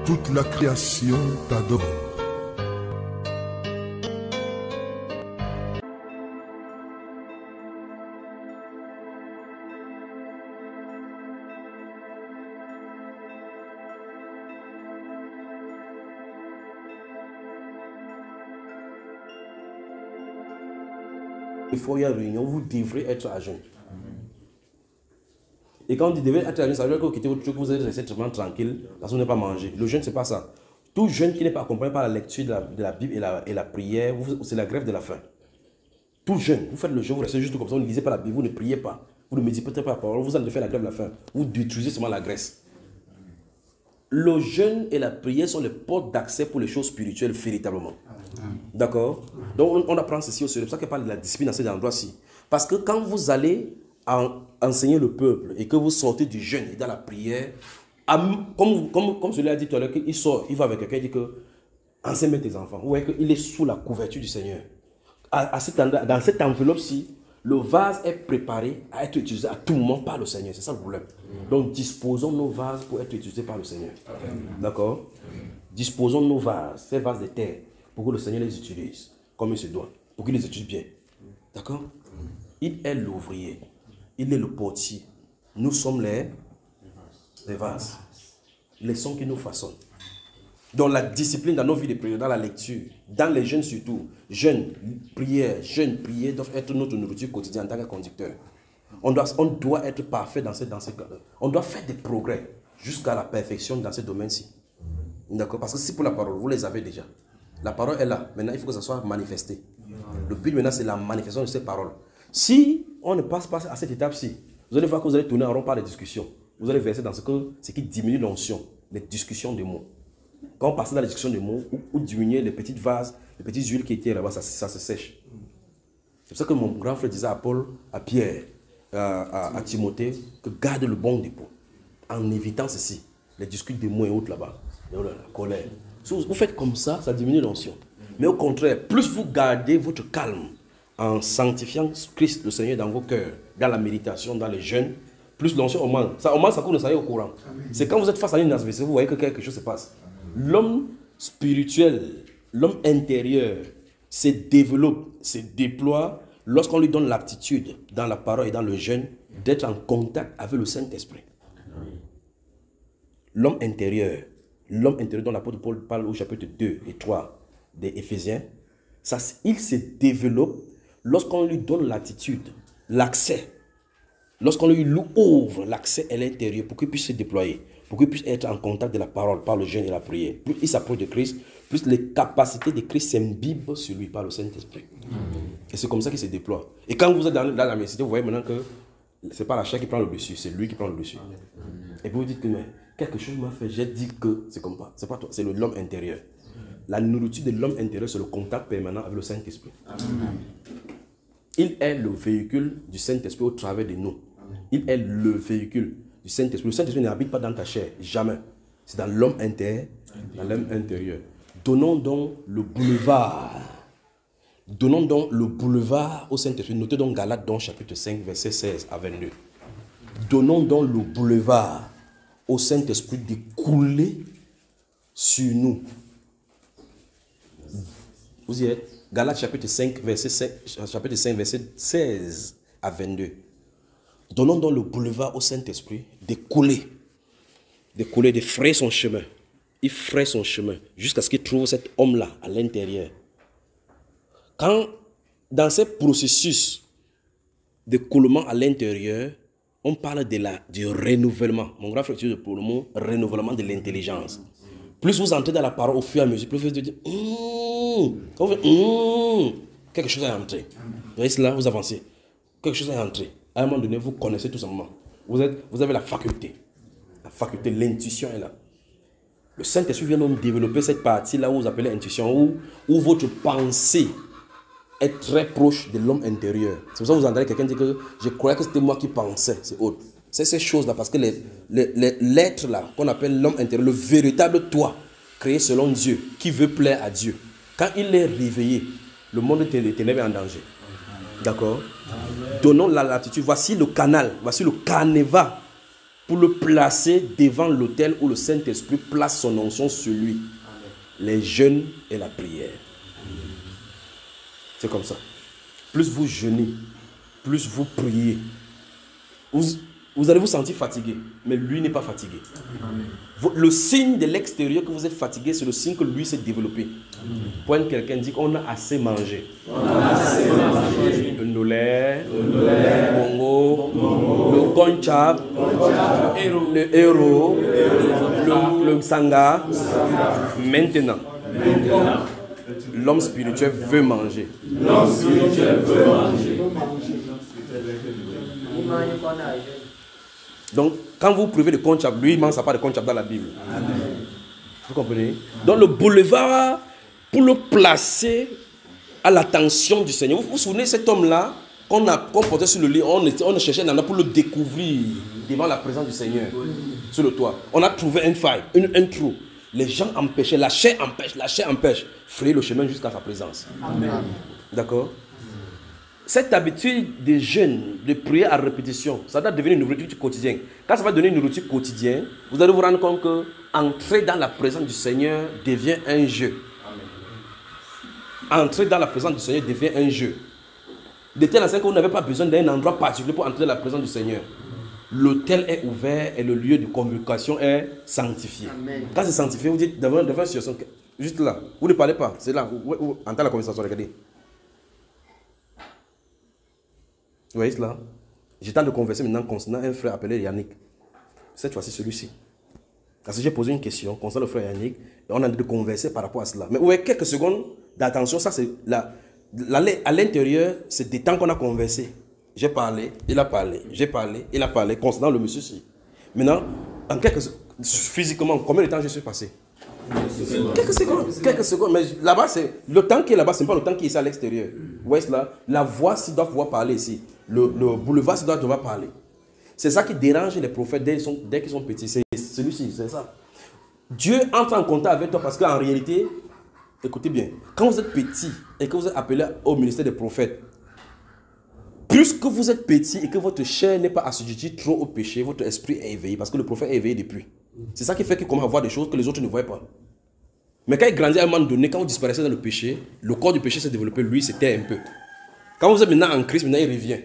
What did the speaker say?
Toute la création t'adore. Il faut y avoir une réunion, vous devrez être à jeûne. Et quand vous devez être à jeûne, ça veut dire que vous quittez votre truc, vous êtes resté vraiment tranquille, parce que vous n'avez pas mangé. Le jeûne, ce n'est pas ça. Tout jeûne qui n'est pas accompagné par la lecture de la Bible et la prière, c'est la grève de la faim. Tout jeûne, vous faites le jeûne, vous restez juste comme ça, vous ne lisez pas la Bible, vous ne priez pas, vous ne méditez pas la parole, vous allez faire la grève de la faim. Vous détruisez seulement la graisse. Le jeûne et la prière sont les portes d'accès pour les choses spirituelles véritablement. D'accord? Donc on apprend ceci aussi. C'est pour ça qu'elle parle de la discipline dans cet endroit-ci. Parce que quand vous allez enseigner le peuple et que vous sortez du jeûne et dans la prière, comme je l'ai dit tout à l'heure, il sort, il va avec quelqu'un, il dit que enseigne tes enfants. Vous voyez qu'il est sous la couverture du Seigneur. Dans cette enveloppe-ci, le vase est préparé à être utilisé à tout moment par le Seigneur. C'est ça le problème. Donc disposons nos vases pour être utilisés par le Seigneur. D'accord? Disposons nos vases, ces vases de terre, pour que le Seigneur les utilise comme il se doit, pour qu'il les utilise bien. D'accord? Il est l'ouvrier, il est le portier. Nous sommes les vases, les sons qui nous façonnent. Dans la discipline, dans nos vies de prière, dans la lecture, dans les jeûnes surtout, jeûne, prière doivent être notre nourriture quotidienne en tant que conducteur. On doit être parfait dans ces cas-là. On doit faire des progrès jusqu'à la perfection dans ce domaine-ci. D'accord? Parce que si pour la parole, vous les avez déjà. La parole est là. Maintenant, il faut que ça soit manifesté. Le but maintenant, c'est la manifestation de ces paroles. Si on ne passe pas à cette étape-ci, vous allez voir que vous allez tourner en rond par les discussions. Vous allez verser dans ce qui diminue l'onction, les discussions de mots. Quand on passe dans les discussions de mots, ou diminuer les petites vases, les petites huiles qui étaient là-bas, ça se sèche. C'est pour ça que mon grand frère disait à Paul, à Pierre, à Timothée, que garde le bon dépôt. En évitant ceci, les discussions de mots et autres là-bas, la colère. Si vous faites comme ça, ça diminue l'onction. Mais au contraire, plus vous gardez votre calme en sanctifiant Christ le Seigneur dans vos cœurs, dans la méditation, dans les jeûnes, plus l'onction augmente. Ça augmente, ça coule, ça y est au courant. C'est quand vous êtes face à une adversité, vous voyez que quelque chose se passe. L'homme spirituel, l'homme intérieur se développe, se déploie lorsqu'on lui donne l'aptitude dans la parole et dans le jeûne d'être en contact avec le Saint-Esprit. L'homme intérieur dont l'apôtre Paul parle au chapitre 2 et 3 des Éphésiens, il se développe lorsqu'on lui donne l'attitude, l'accès, lorsqu'on lui ouvre l'accès à l'intérieur pour qu'il puisse se déployer, pour qu'il puisse être en contact de la parole par le jeûne et la prière. Plus il s'approche de Christ, plus les capacités de Christ s'imbibent sur lui par le Saint-Esprit. Et c'est comme ça qu'il se déploie. Et quand vous êtes dans la médecine, vous voyez maintenant que ce n'est pas la chair qui prend le dessus, c'est lui qui prend le dessus. Et vous vous dites que mais, quelque chose m'a fait, j'ai dit que c'est comme ça. C'est pas toi, c'est l'homme intérieur. La nourriture de l'homme intérieur, c'est le contact permanent avec le Saint-Esprit. Il est le véhicule du Saint-Esprit au travers de nous. Il est le véhicule du Saint-Esprit. Le Saint-Esprit n'habite pas dans ta chair, jamais. C'est dans l'homme intérieur, dans l'homme intérieur. Donnons donc le boulevard. Donnons donc le boulevard au Saint-Esprit. Notez donc Galates, donc chapitre 5, verset 16 à 22. Donnons donc le boulevard au Saint-Esprit de couler sur nous. Vous y êtes? Galates chapitre 5, verset 16 à 22. Donnons donc le boulevard au Saint-Esprit de couler, de frayer son chemin. Il fraye son chemin jusqu'à ce qu'il trouve cet homme-là à l'intérieur. Quand, dans ce processus de coulement à l'intérieur, on parle du renouvellement. Mon grand frère utilise le mot renouvellement de l'intelligence. Plus vous entrez dans la parole au fur et à mesure, plus vous dites quelque chose est entré. Vous voyez cela, vous avancez. Quelque chose est entré. À un moment donné, vous connaissez tout simplement. Vous avez la faculté. La faculté, l'intuition est là. Le Saint-Esprit vient donc développer cette partie-là où vous appelez intuition, où votre pensée est très proche de l'homme intérieur. C'est pour ça que vous entendez quelqu'un dire que je croyais que c'était moi qui pensais. C'est autre. C'est ces choses-là, parce que l'être là, qu'on appelle l'homme intérieur, le véritable toi, créé selon Dieu, qui veut plaire à Dieu, quand il est réveillé, le monde des ténèbres est en danger. D'accord? Donnons la latitude. Voici le canal, voici le canevas pour le placer devant l'autel où le Saint-Esprit place son onction sur lui. Les jeûnes et la prière. C'est comme ça. Plus vous jeûnez, plus vous priez, vous allez vous sentir fatigué, mais lui n'est pas fatigué. Le signe de l'extérieur que vous êtes fatigué, c'est le signe que lui s'est développé. Quand quelqu'un dit qu'on a assez mangé. Le nolais, le mongo, le conchab, le héros, le sanga. Maintenant, l'homme spirituel veut manger. Donc, quand vous privez de conchab, lui, il ne mange pas de conchab dans la Bible. Amen. Vous comprenez? Donc, le boulevard, pour le placer à l'attention du Seigneur. Vous vous souvenez de cet homme-là qu'on portait sur le lit, on cherchait un pour le découvrir devant la présence du Seigneur, sur le toit. On a trouvé une faille, un trou. Les gens empêchaient, la chair empêche. Frayer le chemin jusqu'à sa présence. D'accord? Cette habitude de jeûne, de prier à répétition, ça doit devenir une nourriture quotidienne. Quand ça va devenir une nourriture quotidienne, vous allez vous rendre compte que entrer dans la présence du Seigneur devient un jeu. Entrer dans la présence du Seigneur devient un jeu. De telle sorte que vous n'avez pas besoin d'un endroit particulier pour entrer dans la présence du Seigneur. L'autel est ouvert et le lieu de convocation est sanctifié. Amen. Quand c'est sanctifié, vous dites devant une situation, juste là, vous ne parlez pas, c'est là, vous entendez la conversation, regardez. Vous voyez cela? J'ai temps de converser maintenant concernant un frère appelé Yannick. Cette fois-ci, celui-ci. Parce que j'ai posé une question concernant le frère Yannick et on a de converser par rapport à cela. Mais vous voyez, quelques secondes d'attention, ça c'est à l'intérieur, c'est des temps qu'on a conversé. J'ai parlé, il a parlé, j'ai parlé, il a parlé concernant le monsieur-ci. Maintenant, en physiquement, combien de temps je suis passé? Quelques secondes. Mais là-bas, le temps qui est là-bas, ce n'est pas le temps qui est ici à l'extérieur. Vous voyez cela? La voix, s'il doit pouvoir parler ici. Le boulevard, s'il doit devoir parler. C'est ça qui dérange les prophètes dès qu'ils sont petits. C'est celui-ci, c'est ça. Dieu entre en contact avec toi parce qu'en réalité, écoutez bien, quand vous êtes petit et que vous êtes appelé au ministère des prophètes, plus que vous êtes petit et que votre chair n'est pas assujettie trop au péché, votre esprit est éveillé parce que le prophète est éveillé depuis. C'est ça qui fait qu'il commence à voir des choses que les autres ne voient pas. Mais quand il grandit à un moment donné, quand vous disparaissez dans le péché, le corps du péché s'est développé, lui, c'était un peu. Quand vous êtes maintenant en Christ, maintenant il revient.